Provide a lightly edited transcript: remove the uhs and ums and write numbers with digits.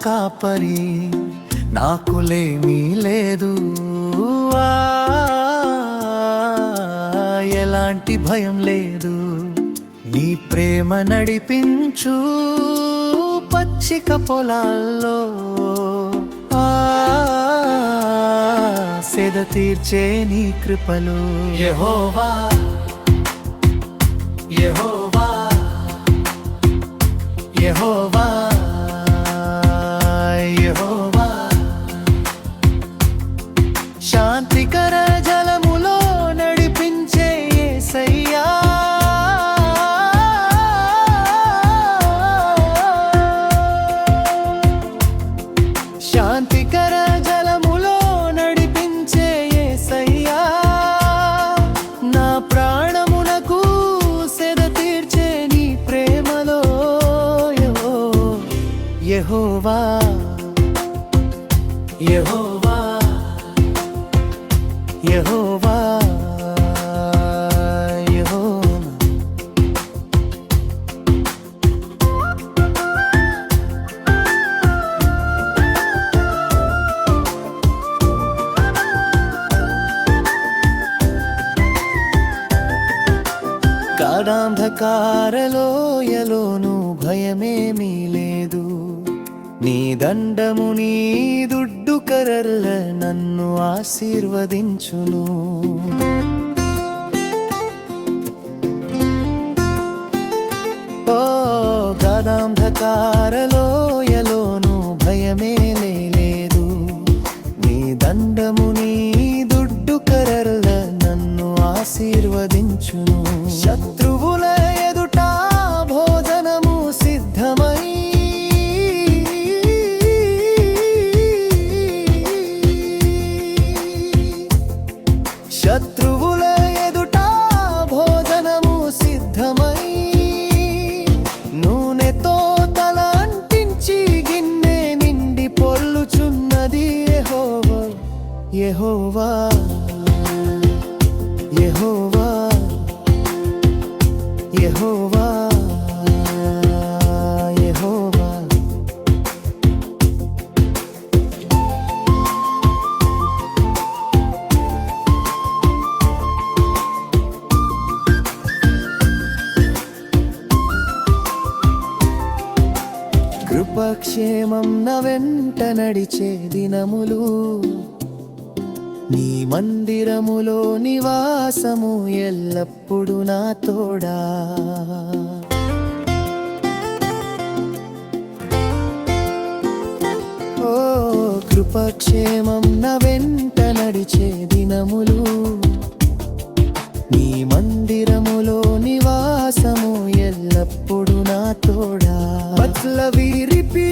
కాపరి నాకులేమీ లేదు ఎలాంటి భయం లేదు నీ ప్రేమ నడిపించు పచ్చిక పొలాల్లో సేద తీర్చే నీ కృపలు యెహోవా యెహోవా యెహోవా యెహోవా శాంతికర జలములో నడిపించే యేసయ్యా శాంతికర జలములో నడిపించే యేసయ్యా నా ప్రాణమునకు సెద తీర్చే నీ ప్రేమలో యెహోవా యెహోవా యెహోవా గాఢాంధకారలోయలోను భయమేమీ లేదు నీ దండము నీ దుడ్డు కరల్ల నన్ను ఆశీర్వదించును ఓ గాఢాంధకారలోయలోను భయమే లేదు నీ దండము నీ దుడ్డు కరల్ల నన్ను ఆశీర్వదించును శత్రువుల ఎదుట భోజనము సిద్ధమై శత్రువుల ఎదుట భోజనము సిద్ధమై నూనెతో తల అంటించి గిన్నె నిండి పొర్లుచున్నది యెహోవా యెహోవా యెహోవా యెహోవా యెహోవా కృపక్షేమం నా వెంట నడిచే దినములు నీ మందిరములో నివాసము ఎల్లప్పుడు నా తోడా ఓ కృపక్షేమం నా వెంట నడిచే దినములు నీ మందిరములో నివాసము ఎల్లప్పుడు నా తోడా బత్లవి రిపి